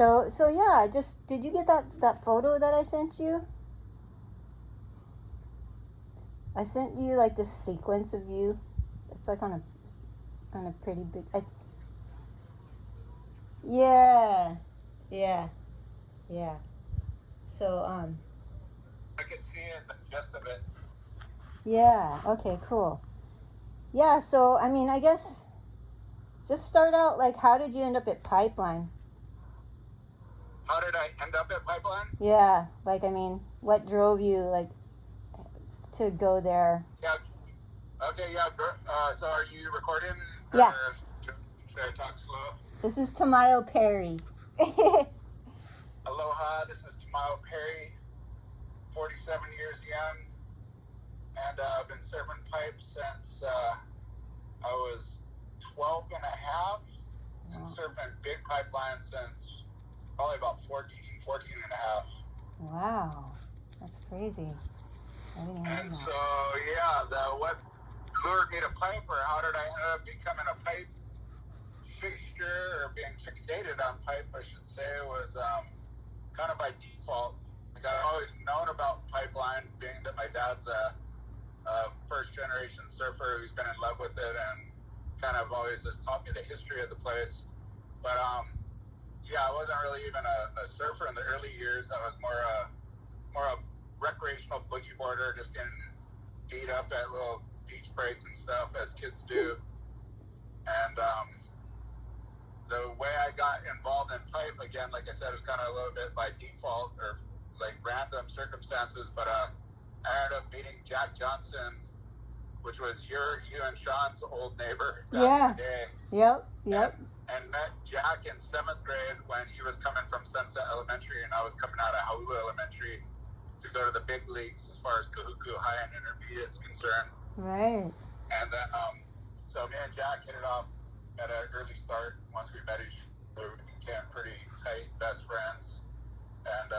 So yeah, just did you get that photo that I sent you? I sent you like this sequence of you. It's like on a pretty big. Yeah, yeah, yeah. So I can see it, the gist of it. yeah. Okay. Cool. Yeah. So I mean, I guess just start out like, how did you end up at Pipeline? How did I end up at Pipeline? Yeah. Like, I mean, what drove you like to go there? Yeah. Okay. Yeah. So are you recording? Yeah. Or should I talk slow? This is Tamayo Perry. Aloha. This is Tamayo Perry. 47 years young, and I've been serving pipe since I was 12 and a half, and surfing big pipelines since probably about 14 and a half. Wow, that's crazy. I didn't know And that. so, yeah, what lured me to pipe, or how did I end up becoming a pipe fixture, or being fixated on pipe, I should say, was kind of by default. Like, I've always known about Pipeline, being that my dad's a first-generation surfer who's been in love with it, and kind of always has taught me the history of the place. But yeah, I wasn't really even a surfer in the early years. I was more a recreational boogie boarder, just getting beat up at little beach breaks and stuff, as kids do. And the way I got involved in pipe, again, like I said, it was kind of a little bit by default, or like random circumstances, but I ended up meeting Jack Johnson, which was you and Sean's old neighbor back in the day. Yep. And met Jack in 7th grade when he was coming from Sunset Elementary, and I was coming out of Haulu Elementary to go to the big leagues as far as Kahuku High and Intermediate is concerned. Right. And then, so me and Jack hit it off at an early start. Once we met each other, we became pretty tight best friends. And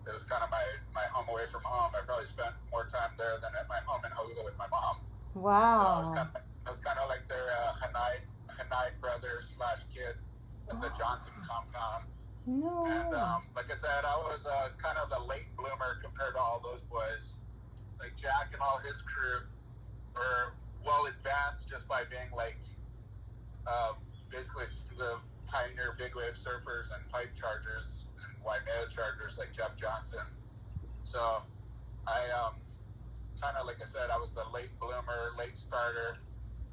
it was kind of my home away from home. I probably spent more time there than at my home in Haulu with my mom. Wow. So I was kind of like their Hanai brother / kid at the Johnson compound. No. And like I said, I was kind of a late bloomer compared to all those boys. Like, Jack and all his crew were well advanced just by being like basically the pioneer big wave surfers and pipe chargers and Waimea chargers like Jeff Johnson. So I kind of, like I said, I was the late bloomer, late starter,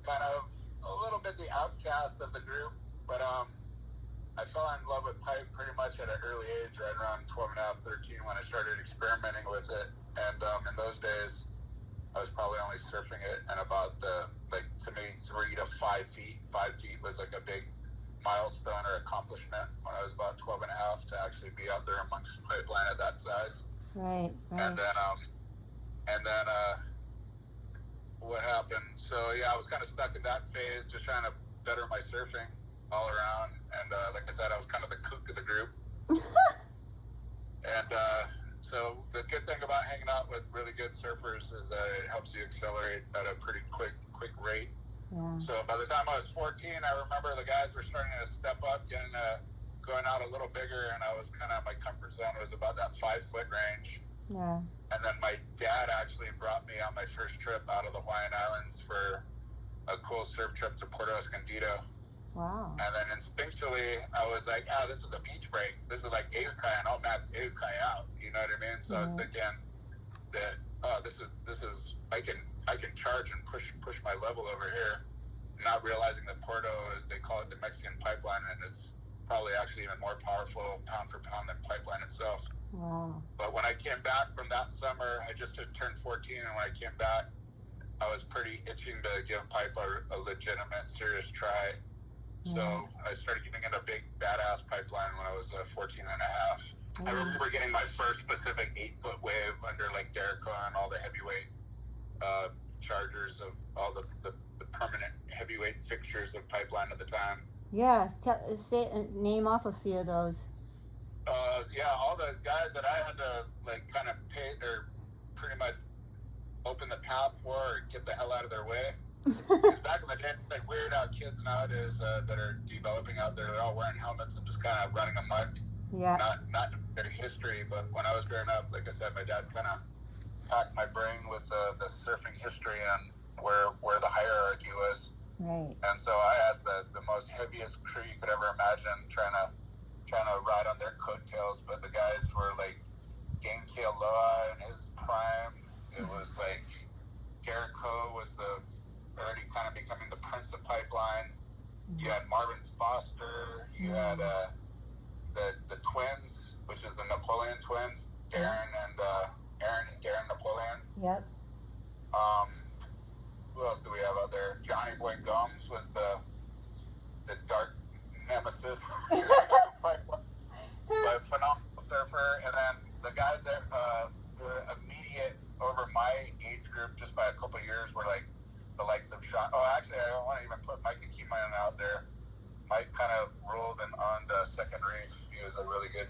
kind of a little bit the outcast of the group, but I fell in love with pipe pretty much at an early age, right around 12 and a half, 13, when I started experimenting with it. And in those days, I was probably only surfing it in about to me, 3 to 5 feet. 5 feet was like a big milestone or accomplishment when I was about 12 and a half to actually be out there amongst pipeline at that size. Right. And then what happened? So yeah, I was kind of stuck in that phase, just trying to better my surfing all around. And like I said, I was kind of the kook of the group. And so the good thing about hanging out with really good surfers is it helps you accelerate at a pretty quick rate. Yeah. So by the time I was 14, I remember the guys were starting to step up, going out a little bigger, and I was kind of, my comfort zone was about that 5 foot range. Yeah. And then my dad actually brought me on my first trip out of the Hawaiian Islands for a cool surf trip to Puerto Escondido. Wow. And then instinctually, I was like, this is a beach break. This is like Eukai, and I'll max Eukai out. You know what I mean? So I was thinking that, this is I can charge and push my level over here, not realizing that Porto, as they call it, the Mexican pipeline, and it's probably actually even more powerful pound for pound than pipeline itself. Wow. But when I came back from that summer, I just had turned 14, and when I came back, I was pretty itching to give pipe a legitimate, serious try. So I started getting in a big, badass pipeline when I was 14 and a half. I remember getting my first Pacific 8-foot wave under Lake Derica and all the heavyweight chargers of all the permanent heavyweight fixtures of pipeline at the time. Yeah, name off a few of those. All the guys that I had to like kind of pay or pretty much open the path for or get the hell out of their way. Because back in the day, like weird out kids nowadays that are developing out there, they're all wearing helmets and just kind of running amok. Yeah. Not their history, but when I was growing up, like I said, my dad kind of packed my brain with the surfing history and where the hierarchy was. Right. And so I had the most heaviest crew you could ever imagine trying to ride on their coattails, but the guys were like Genki Aloha in his prime. It was like Jericho was already kind of becoming the prince of pipeline. You had Marvin Foster. You had the twins, which is the Napoleon twins, Darren and Aaron and Darren Napoleon. Yep. Who else do we have out there? Johnny Boy Gums was the dark nemesis, but phenomenal surfer. And then the guys that were immediate over my age group, just by a couple of years, were like the likes of Sean. Oh, actually, I don't want to even put Mike and Keeman out there. Mike kind of ruled on the second reef. He was a really good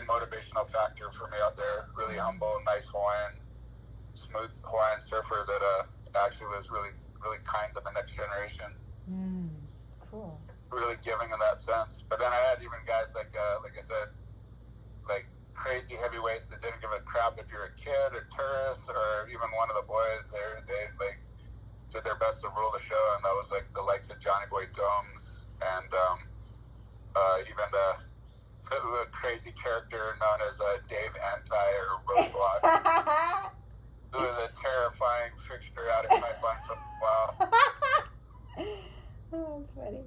motivational factor for me out there. Really humble, nice Hawaiian, smooth Hawaiian surfer that actually was really kind to the next generation. Cool. Really giving in that sense. But then I had even guys like I said, like crazy heavyweights that didn't give a crap if you're a kid or tourist, or even one of the boys there. They like did their best to rule the show, and that was like the likes of Johnny Boy Gomes and even the crazy character known as Dave Anti or Roadblock. Who was a terrifying fixture out of pipeline for a while. Oh, that's funny.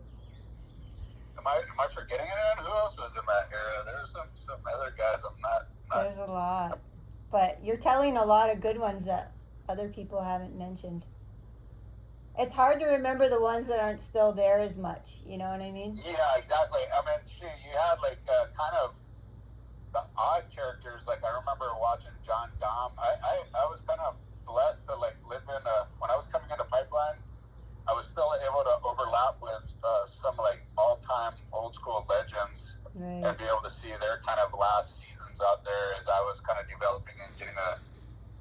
Am I forgetting anyone? Who else was in that era? There were some other guys I'm not. There's a lot. But you're telling a lot of good ones that other people haven't mentioned. It's hard to remember the ones that aren't still there as much. You know what I mean? Yeah, exactly. I mean, shoot, you had like kind of the odd characters. Like I remember watching John Dom. I was kind of blessed to like live in when I was coming into pipeline, I was still able to overlap with some like all-time old school legends, right, and be able to see their kind of last seasons out there as I was kind of developing and getting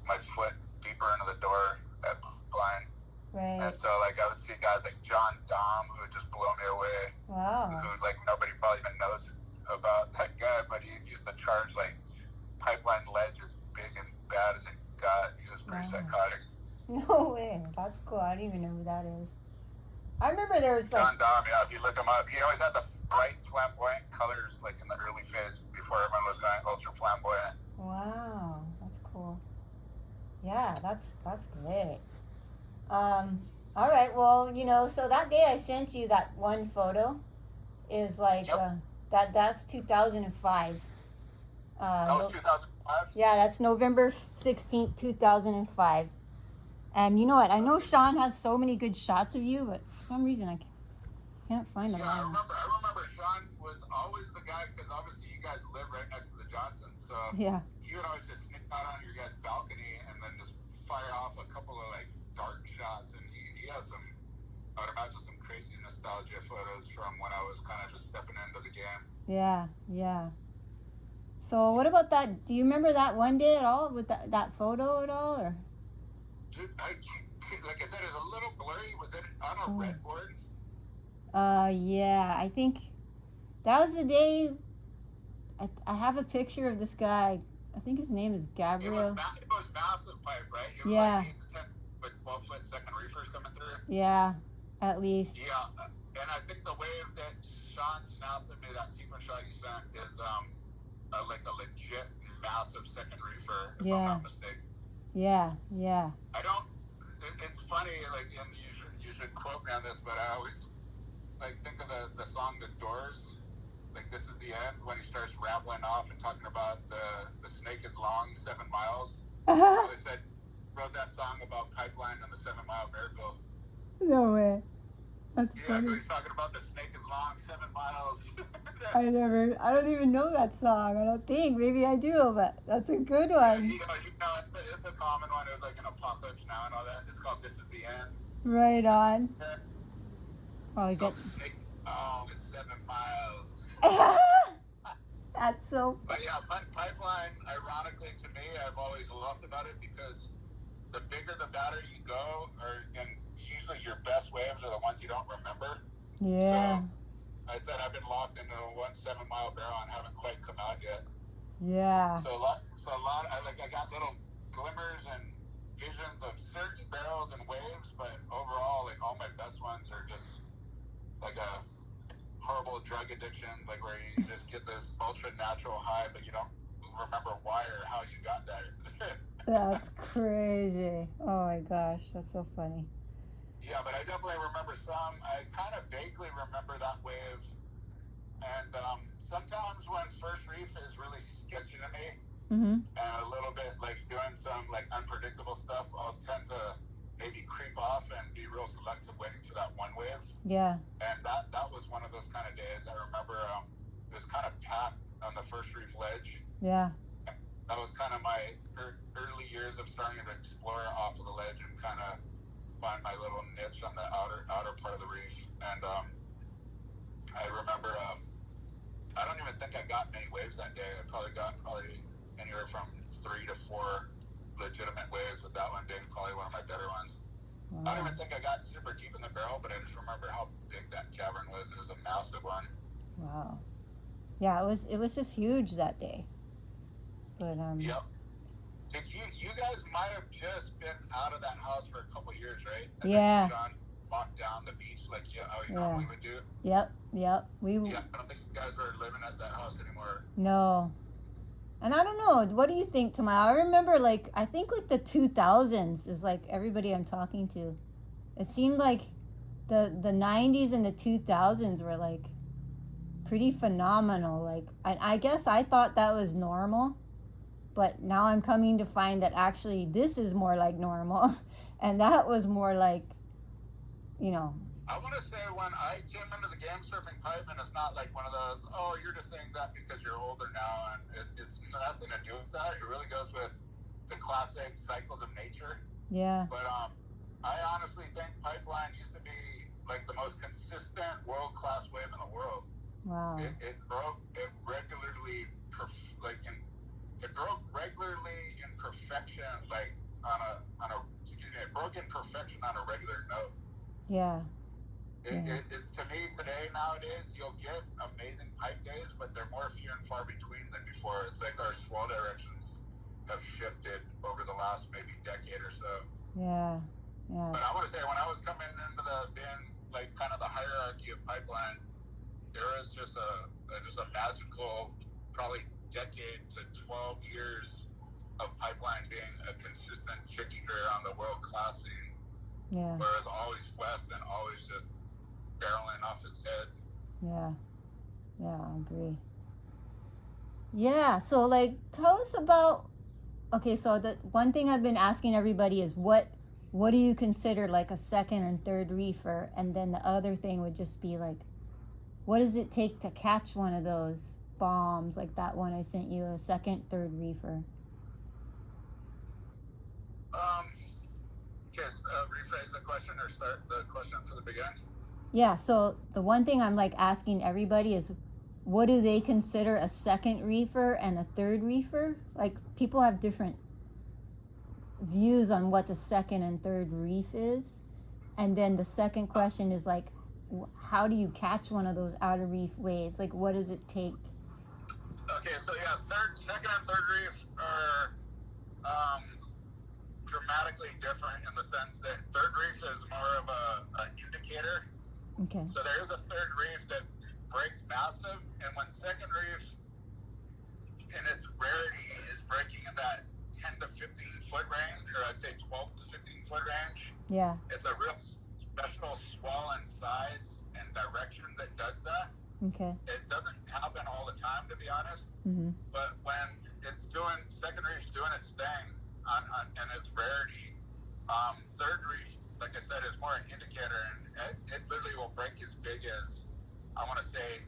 my foot deeper into the door at pipeline. right. And so like I would see guys like John Dom who would just blow me away. Wow. Who like nobody probably even knows about that guy, but he used to charge like pipeline ledge as big and bad as it got. He was pretty psychotic. No way. That's cool. I don't even know who that is. I remember there was like... John Dom, yeah, if you look him up, he always had the bright flamboyant colors like in the early phase before everyone was going ultra flamboyant. Wow, that's cool. Yeah, that's great. All right, well, you know, so that day I sent you that one photo is like, Yep. That's 2005. That was 2005? Yeah, that's November 16th, 2005. And you know what? I know Sean has so many good shots of you, but for some reason I can't find them. Yeah, I remember Sean was always the guy, because obviously you guys live right next to the Johnsons, so yeah, he would always just sneak out on your guys' balcony and then just fire off a couple of like dark shots, and he has some, I would imagine, some crazy nostalgia photos from when I was kind of just stepping into the game. Yeah. So what about that? Do you remember that one day at all with that photo at all, or? Dude, like I said, it's a little blurry. Was it on a red board? Yeah, I think that was the day. I have a picture of this guy. I think his name is Gabriel. It was massive pipe, right? It was yeah. Like 8 to 10 with 12-foot second reefers coming through. Yeah, at least. Yeah, and I think the wave that Sean snapped at me, that sequence shot you sent, is like a legit massive second reefer, if I'm not mistaken. Yeah. I don't. It's funny, like, and you should quote me on this, but I always like think of the song "The Doors." Like, this is the end, when he starts rambling off and talking about the snake is long, 7 miles. So they said wrote that song about pipeline and the 7 Mile Miracle. No way. That's funny. Yeah, he's talking about the snake is long, 7 miles. I don't even know that song. I don't think. Maybe I do, but that's a good one. You know, it's a common one. It was like an Apocalypse Now and all that. It's called This Is the End. Right on. Oh, so the snake is 7 miles. That's so... But yeah, pipeline, ironically to me, I've always loved about it, because the bigger the battery you go, and usually your best waves are the ones you don't remember. Yeah. So I said I've been locked into a 1 7 mile barrel and haven't quite come out yet. Yeah. So a lot. I got little glimmers and visions of certain barrels and waves, but overall, like all my best ones are just like a horrible drug addiction, like where you just get this ultra natural high, but you don't remember why or how you got there. That's crazy. Oh my gosh, that's so funny. Yeah, but I definitely remember some. I kind of vaguely remember that wave. And sometimes when first reef is really sketchy to me, and a little bit like doing some like unpredictable stuff, I'll tend to maybe creep off and be real selective waiting for that one wave. Yeah. And that was one of those kind of days. I remember it was kind of packed on the first reef ledge. Yeah. That was kind of my early years of starting to explore off of the ledge and kind of find my little niche on the outer part of the reef. And I remember I don't even think I got many waves that day. I probably got anywhere from 3 to 4 legitimate waves, with that one being probably one of my better ones. Wow. I don't even think I got super deep in the barrel, but I just remember how big that cavern was. It was a massive one. Wow. Yeah, it was just huge that day. But Yep. Did you guys might have just been out of that house for a couple of years, right? And yeah. Then Sean walked down the beach like how you normally would do. Yep. Yeah, I don't think you guys are living at that house anymore. No. And I don't know, what do you think, Tamayo? I remember I think the 2000s is like everybody I'm talking to. It seemed like the 90s and the 2000s were like pretty phenomenal. Like I guess I thought that was normal, but now I'm coming to find that actually this is more like normal. And that was more like, I want to say when I came into the game surfing pipe, and it's not like one of those, oh, you're just saying that because you're older now, and it's nothing to do with that. It really goes with the classic cycles of nature. Yeah. But I honestly think pipeline used to be like the most consistent world-class wave in the world. Wow. It broke regularly in perfection, like it broke in perfection on a regular note. Yeah. It is, to me today, nowadays, you'll get amazing pipe days, but they're more few and far between than before. It's like our swell directions have shifted over the last maybe decade or so. Yeah. But I want to say, when I was coming into being like kind of the hierarchy of pipeline, there was just a magical, probably decade to 12 years of pipeline being a consistent fixture on the world class scene. Yeah. Whereas always west and always just barreling off its head. Yeah, I agree. Yeah, so tell us about, okay, so the one thing I've been asking everybody is what do you consider like a second and third reefer? And then the other thing would just be like, what does it take to catch one of those bombs like that one I sent you, a second, third reefer? Just rephrase the question or start the question from the beginning. Yeah, so the one thing I'm asking everybody is, what do they consider a second reefer and a third reefer? Like, people have different views on what the second and third reef is. And then the second question is how do you catch one of those outer reef waves? Like, what does it take? Okay, so yeah, second and third reef are dramatically different in the sense that third reef is more of an indicator. Okay. So there is a third reef that breaks massive, and when second reef, in its rarity, is breaking in that 10 to 15 foot range, or I'd say 12 to 15 foot range. Yeah. It's a real special swell in size and direction that does that. Okay. It doesn't happen all the time, to be honest. Mm-hmm. But when second reef's doing its thing and its rarity, third reef, like I said, is more an indicator, and it literally will break as big as, I want to say,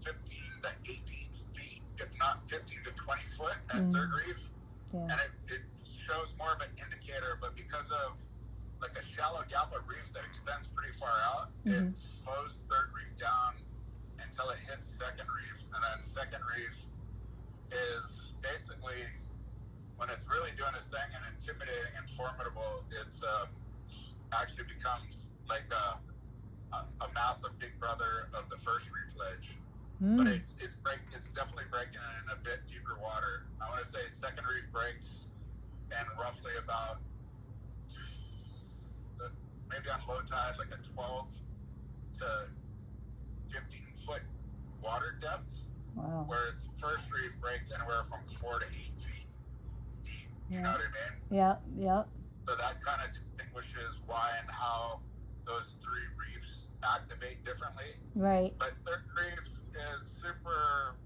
15 to 18 feet, if not 15 to 20 foot at third reef. Yeah. And it shows more of an indicator, but because of like a shallow gap of reef that extends pretty far out, it slows third reef down until it hits second reef. And then second reef is basically, when it's really doing its thing and intimidating and formidable, it's actually becomes like a massive big brother of the first reef ledge. But it's definitely breaking in a bit deeper water. I want to say second reef breaks and roughly about maybe on low tide like a 12 to 15 foot water depth. Wow. Whereas first reef breaks anywhere from 4 to 8 feet deep. You know what I mean? Yeah. So that kind of distinguishes why and how those three reefs activate differently. Right. But third reef is super,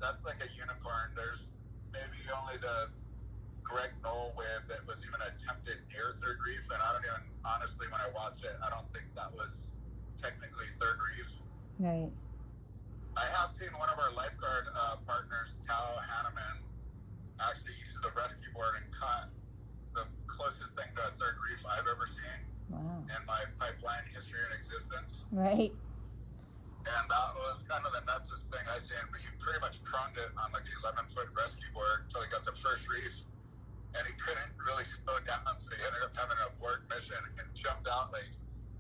that's like a unicorn. There's maybe only the Greg Knoll wave that was even attempted near third reef, and I don't even, honestly, when I watched it, I don't think that was technically third reef. Right. I have seen one of our lifeguard partners, Tao Hanneman, actually uses a rescue board and caught the closest thing to a third reef I've ever seen. Wow. In my pipeline history and existence. Right. And that was kind of the nutsest thing I seen, but he pretty much pronged it on like an 11-foot rescue board until he got to first reef, and he couldn't really slow down, so he ended up having an abort mission and jumped out like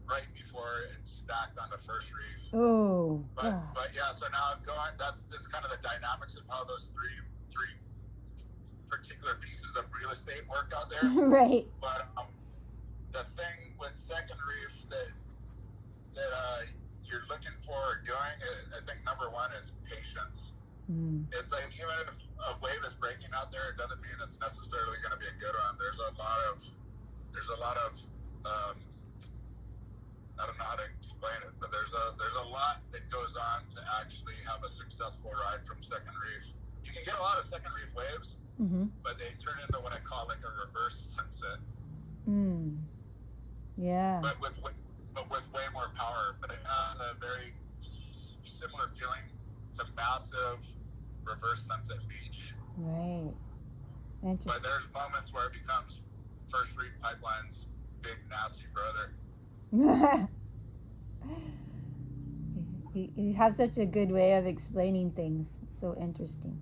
right before it stacked on the first reef. Oh. But yeah, so now I'm going, that's this kind of the dynamics of how those three particular pieces of real estate work out there. Right. But the thing with second reef that you're looking for or doing, I think number one is patience. It's like even if a wave is breaking out there, it doesn't mean it's necessarily going to be a good one. There's a lot of I don't know how to explain it, but there's a lot that goes on to actually have a successful ride from second reef. You can get a lot of second reef waves, but they turn into what I call like a reverse sunset. Yeah. But with way more power. But it has a very similar feeling to massive reverse sunset beach. Right. Interesting. But there's moments where it becomes first reef pipeline's big nasty brother. You have such a good way of explaining things. It's so interesting.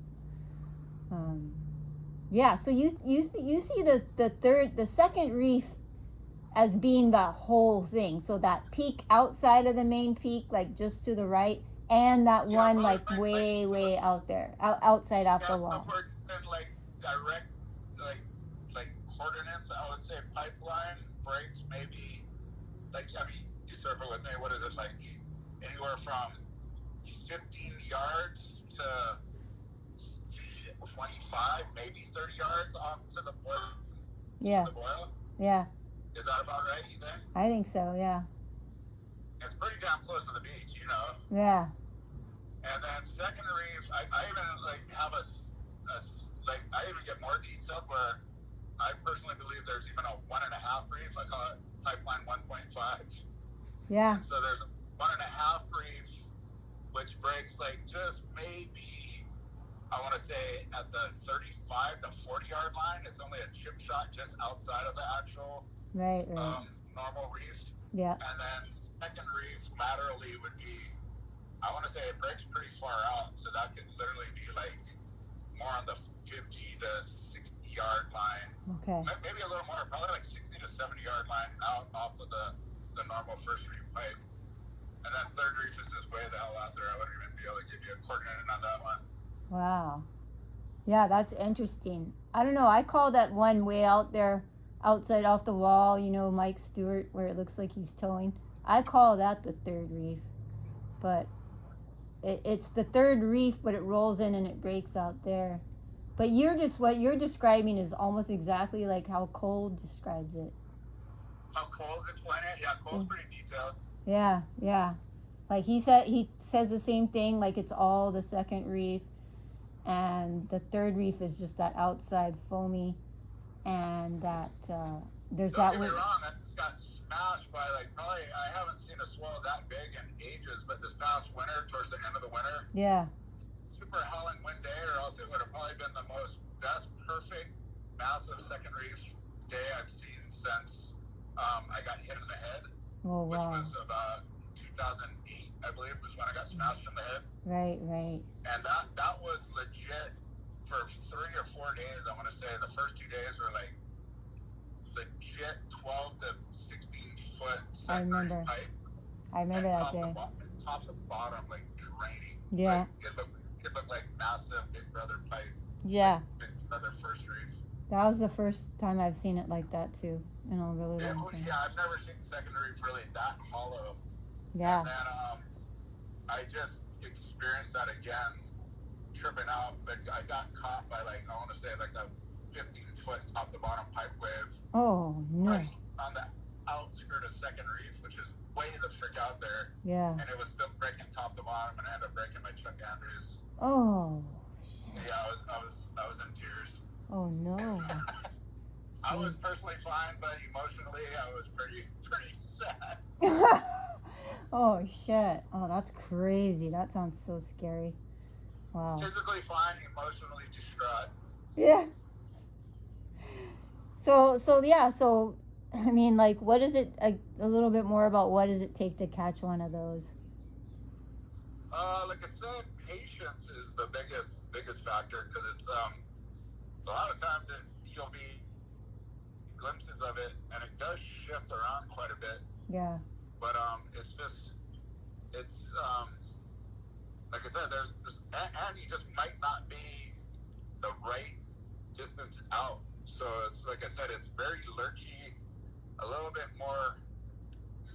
Yeah. So you see the second reef as being the whole thing. So that peak outside of the main peak, like just to the right, and that one like way out there, outside off the wall. And like direct like coordinates, I would say pipeline breaks maybe like, I mean, you circle with me, what is it, like anywhere from 15 yards to 25, maybe 30 yards off to the boil. Yeah. To the boil? Yeah. Is that about right, you think? I think so, yeah. It's pretty damn close to the beach, you know? Yeah. And then second reef, I even like have I even get more detailed where I personally believe there's even a 1.5 reef. I call it pipeline 1.5. Yeah. And so there's a 1.5 reef, which breaks like just maybe, I want to say at the 35 to 40 yard line. It's only a chip shot just outside of the actual right. normal reef. Yeah. And then second reef laterally would be, I want to say it breaks pretty far out, so that could literally be like more on the 50 to 60 yard line. Okay. Maybe a little more, probably like 60 to 70 yard line out off of the normal first reef pipe. And then third reef is just way the hell out there. I wouldn't even be able to give you a coordinate on that one. Wow. Yeah, that's interesting. I don't know. I call that one way out there, outside off the wall, you know, Mike Stewart, where it looks like he's towing. I call that the third reef. But it's the third reef, but it rolls in and it breaks out there. But what you're describing is almost exactly like how Cole describes it. How Cole's explaining it? Yeah, Cole's pretty detailed. Yeah. Like he says the same thing, like it's all the second reef, and the third reef is just that outside foamy, and that there's Don't that. Get me wrong, I got smashed by like probably, I haven't seen a swell that big in ages, but this past winter, towards the end of the winter, Yeah. super howling wind day, or else it would have probably been the most best, perfect, massive second reef day I've seen since I got hit in the head, Oh which wow. was about 2008, I believe, was when I got smashed in the head. Right. And that was legit for 3 or 4 days. I want to say the first 2 days were like legit 12 to 16 foot second reef pipe. I remember that day. Top to bottom, like draining. Yeah. Like, it looked like massive Big Brother pipe. Yeah. Like Big Brother first reef. That was the first time I've seen it like that too, in a really long time. Yeah, I've never seen second reef really that hollow. Yeah. And then I just experienced that again, tripping out, but I got caught by like, I want to say like a 15-foot top to bottom pipe wave. Oh, no. Right on the outskirt of second reef, which is way the frick out there. Yeah. And it was still breaking top to bottom, and I ended up breaking my Chuck Andrews. Oh, shit. Yeah, I was in tears. Oh, no. I was personally fine, but emotionally, I was pretty sad. Oh, shit. Oh, that's crazy. That sounds so scary. Wow. Physically fine, emotionally distraught. Yeah. So, I mean, like, what is it, a little bit more about what does it take to catch one of those? Like I said, patience is the biggest factor, because it's, a lot of times you'll be glimpses of it, and it does shift around quite a bit. Yeah. But, it's, like I said, there's and you just might not be the right distance out. So it's, like I said, it's very lurchy, a little bit more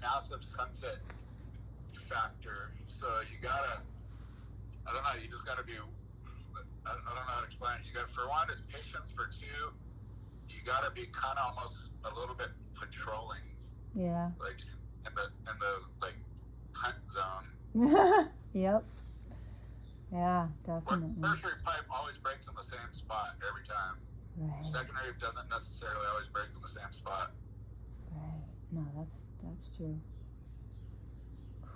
massive sunset factor. So you gotta, I don't know, you just gotta be, I don't know how to explain it. You got, for one, is patience. For two, you gotta be kind of almost a little bit patrolling. Yeah. Like in the like hunt zone. Yep. Yeah, definitely. First reef pipe always breaks in the same spot every time. Right. Second reef doesn't necessarily always break in the same spot. Right. No, that's true.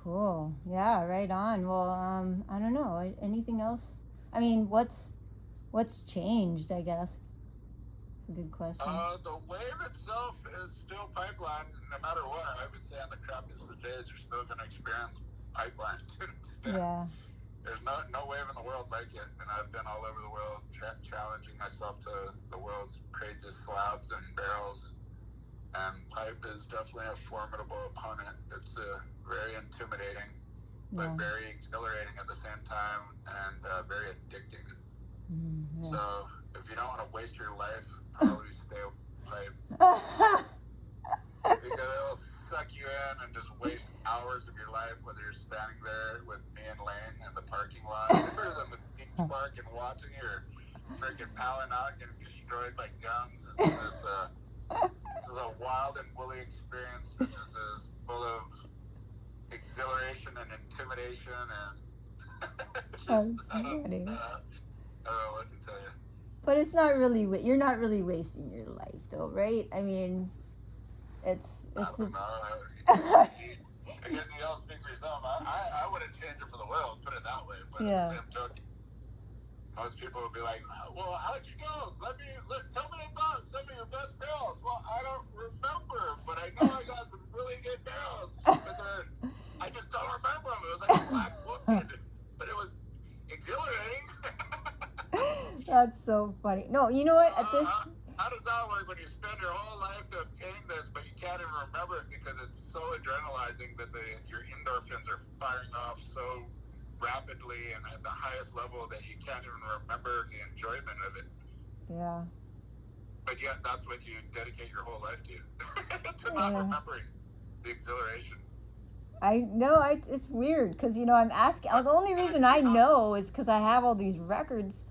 Cool. Yeah, right on. Well, I don't know. Anything else? I mean, what's changed, I guess? It's a good question. The wave itself is still pipeline. No matter what, I would say on the crappiest of days, you're still going to experience pipeline to an extent. Yeah. There's no wave in the world like it, and I've been all over the world challenging myself to the world's craziest slabs and barrels, and pipe is definitely a formidable opponent. It's very intimidating, but very exhilarating at the same time, and very addicting. Mm-hmm. So if you don't want to waste your life, probably stay with pipe. Because it'll suck you in and just waste hours of your life, whether you're standing there with me and Lane in the parking lot, or in the beach park and watching you, or freaking palling out, getting destroyed by guns. It's this is a wild and woolly experience that just is full of exhilaration and intimidation, and just, I don't know what to tell you. But it's not really, you're not really wasting your life, though, right? I mean, it's I don't know. I guess you all speak for yourself. I wouldn't change it for the world, put it that way. But at the same token, most people would be like, well, how'd you go? Tell me about some of your best barrels. Well, I don't remember, but I know I got some really good barrels. But I just don't remember them. It was like a black book, but it was exhilarating. That's so funny. No, you know what? How does that work when you spend your whole life to obtain this, but you can't even remember it because it's so adrenalizing that your endorphins are firing off so rapidly and at the highest level that you can't even remember the enjoyment of it. Yeah. But yet, that's what you dedicate your whole life to, to not remembering the exhilaration. I know, it's weird because, I'm asking. The only reason I know is because I have all these records.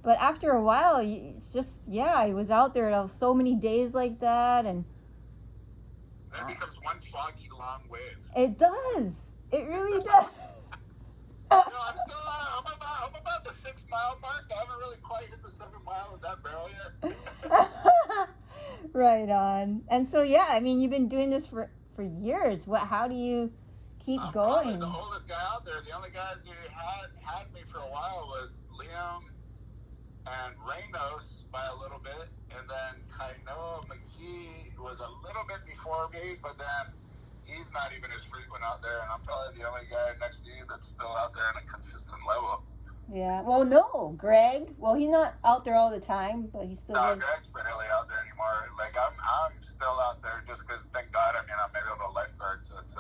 But after a while, it's just, I was out there so many days like that. And it becomes one foggy, long wave. It does. It really does. I'm about the 6 mile mark. I haven't really quite hit the 7 mile of that barrel yet. Right on. And so, you've been doing this for years. How do you keep going? I'm the oldest guy out there. The only guys who had me for a while was Liam and Reynos by a little bit, and then Kainoa McGee was a little bit before me, but then he's not even as frequent out there, and I'm probably the only guy next to you that's still out there on a consistent level. Yeah, well, no, Greg. Well, he's not out there all the time, but he's still. No, Greg's barely out there anymore. Like I'm still out there just because, thank God, I'm able to lifeguard, so it's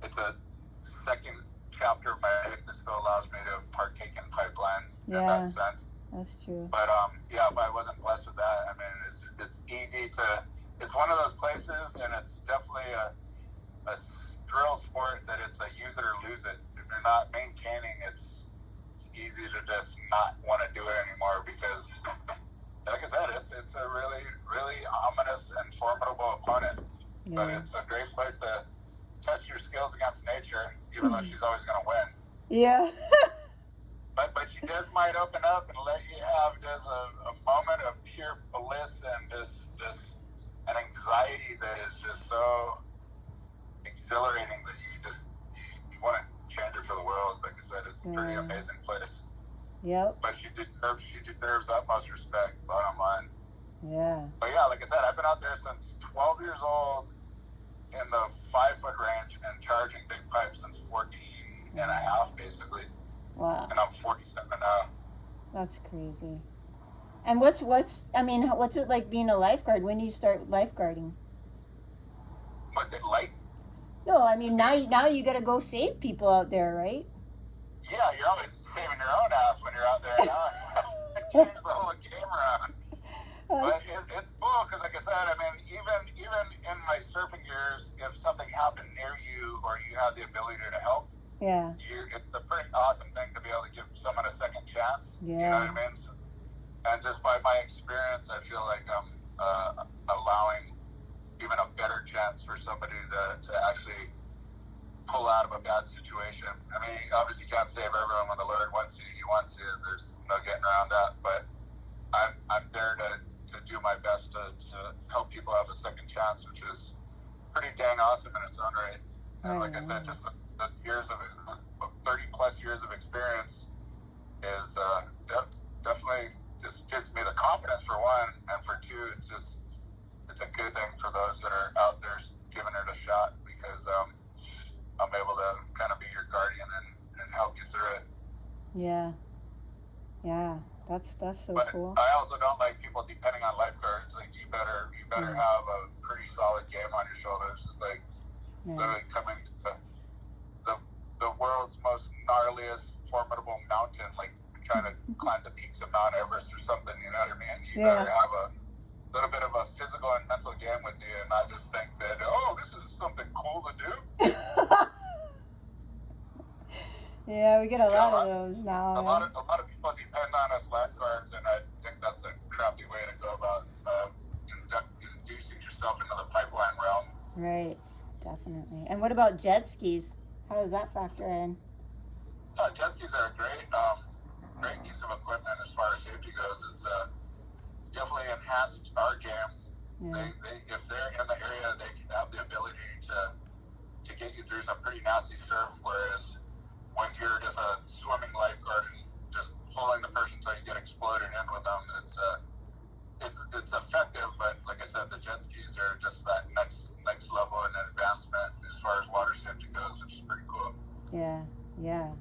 it's a second chapter of my life that still allows me to partake in pipeline in that sense. That's true. But yeah, if I wasn't blessed with that, I mean, it's easy to. It's one of those places, and it's definitely a thrill sport that it's a use it or lose it. If you're not maintaining, it's easy to just not want to do it anymore because, like I said, it's a really, really ominous and formidable opponent. Yeah. But it's a great place to test your skills against nature, even though she's always going to win. Yeah. But she just might open up and let you have just a moment of pure bliss and just an anxiety that is just so exhilarating that you want to change it for the world. Like I said, it's a pretty amazing place. Yep. But she deserves utmost respect, bottom line. Yeah. But yeah, like I said, I've been out there since 12 years old in the 5-foot range and charging big pipes since 14 and a half, basically. Wow. And I'm 47 now. That's crazy. And what's it like being a lifeguard? When do you start lifeguarding? What's it like? No, I mean, now you got to go save people out there, right? Yeah, you're always saving your own ass when you're out there now. Change the whole game around. But it's cool because, like I said, I mean, even in my surfing years, if something happened near you or you had the ability to help, it's a pretty awesome thing to be able to give someone a second chance. Yeah. You know what I mean? So, and just by my experience, I feel like I'm allowing even a better chance for somebody to actually pull out of a bad situation. I mean, obviously you can't save everyone when the Lord wants you. He wants you. There's no getting around that. But I'm there to do my best to help people have a second chance, which is pretty dang awesome in its own right. And like I said, just those years of 30 plus years of experience is definitely just gives me the confidence for one, and for two, it's a good thing for those that are out there giving it a shot because I'm able to kind of be your guardian and help you through it. Yeah, that's so cool. I also don't like people depending on lifeguards. Like you better have a pretty solid game on your shoulders. It's like literally coming to the world's most gnarliest, formidable mountain, like trying to climb the peaks of Mount Everest or something. You know what I mean? You better have a little bit of a physical and mental game with you, and not just think that this is something cool to do. Yeah, we get a lot of those now. A lot of people depend on us lifeguards, and I think that's a crappy way to go about inducing yourself into the pipeline realm. Right, definitely. And what about jet skis? How does that factor in? Jet skis are a great piece of equipment as far as safety goes. It's definitely enhanced our game. Yeah. They if they're in the area, they can have the ability to get you through some pretty nasty surf, whereas when you're just a swimming lifeguard and just pulling the person until you get exploded in with them, it's effective, but like I said, the jet skis are just that next level and advancement as far as water safety goes, which is pretty cool. Yeah.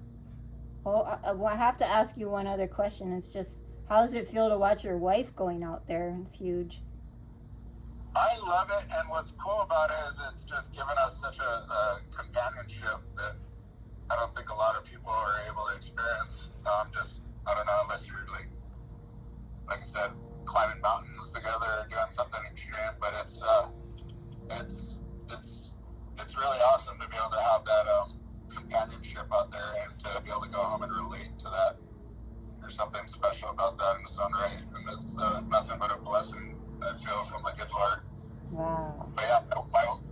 Well, I have to ask you one other question. It's just, how does it feel to watch your wife going out there? It's huge. I love it, and what's cool about it is it's just given us such a companionship that I don't think a lot of people are able to experience. I don't know, unless you're like I said, climbing mountains together or doing something extreme. But it's really awesome to be able to have that companionship out there and to be able to go home and relate to that. There's something special about that in its own right, and it's nothing but a blessing I feel from the good Lord. Wow. But yeah,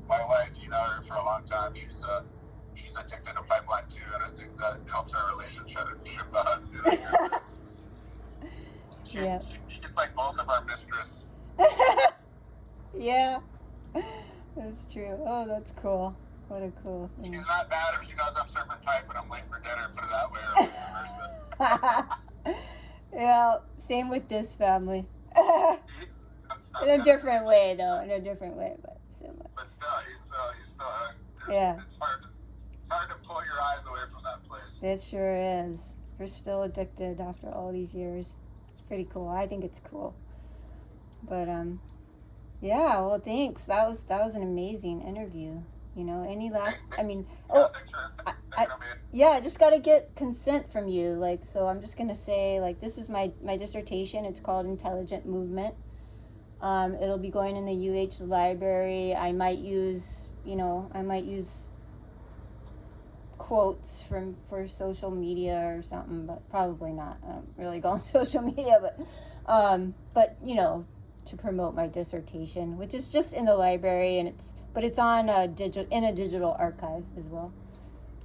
my wife, you know her for a long time. She's addicted to pipeline too, and I think that helps our relationship out. She's like both of our mistress. Yeah, that's true. Oh, that's cool. What a cool thing. She's not bad if she knows I'm serving pipe and I'm late for dinner, put it that way, or vice versa. Yeah, same with this family. In a different way, though. In a different way, but similar. But still, he's still yeah. It's hard to pull your eyes away from that place. It sure is. We're still addicted after all these years. It's pretty cool. I think it's cool. But yeah, well, thanks. That was an amazing interview. Any last, I mean, Thanks I for being. yeah, I just got to get consent from you. Like, so I'm just going to say, like, this is my dissertation. It's called Intelligent Movement. It'll be going in the UH library. I might use quotes for social media or something, but probably not. I don't really go on social media, but to promote my dissertation, which is just in the library, and it's on a digital archive as well.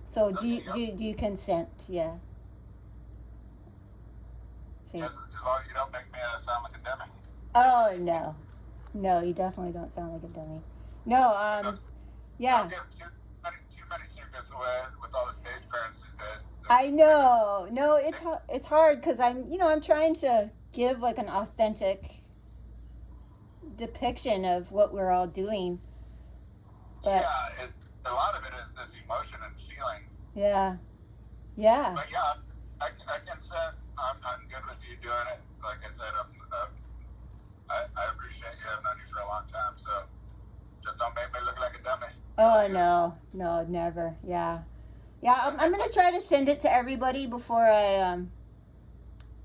So do you consent? Yeah. See. As long as you don't make me sound like a dummy. Oh no, you definitely don't sound like a dummy. No, yeah. Don't give too many secrets away with all the stage parents these days. I know. No, it's hard because I'm trying to give like an authentic depiction of what we're all doing. But a lot of it is this emotion and feeling. Yeah. But yeah, I consent. I'm good with you doing it. Like I said, I appreciate you. I've known you for a long time, so just don't make me look like a dummy. Oh no, never. Yeah. I'm gonna try to send it to everybody before I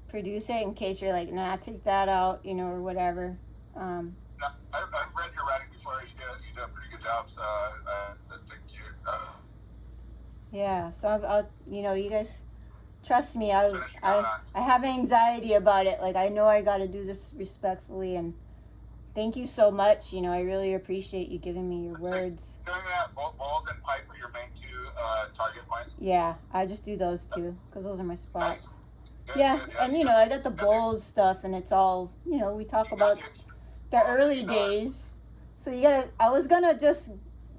produce it, in case you're like, nah, take that out, or whatever. No, I've read your writing before. You do a pretty good job, so I think you. Yeah. So I'll you guys trust me. I have anxiety about it. Like, I know I got to do this respectfully, and thank you so much. I really appreciate you giving me your words. Doing that, bowls and pipe are your main two target points. Yeah, I just do those two because those are my spots. Nice. Good, yeah, good, and I got the bowls stuff, and it's all we talk about the early days. So I was gonna just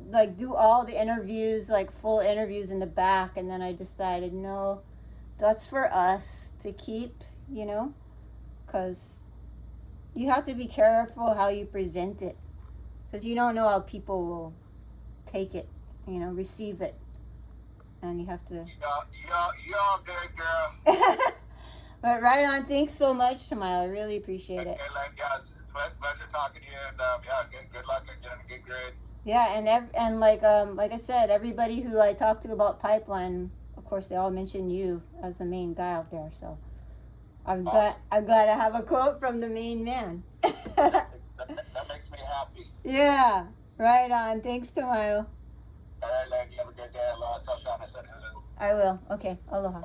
like do all the interviews, like full interviews in the back, and then I decided no, that's for us to keep, because you have to be careful how you present it, because you don't know how people will take it, receive it, and you have to. You all good, girl. But right on. Thanks so much, Tamayo. I really appreciate it. Okay, guys, pleasure talking to you, and good luck on getting a good grade. Yeah, and like I said, everybody who I talked to about pipeline, of course, they all mention you as the main guy out there. So I'm glad I have a quote from the main man. That makes me happy. Yeah, right on. Thanks, Tamayo. All right, lady, have a good day. I'll tell Sean I said hello. I will. Okay, aloha.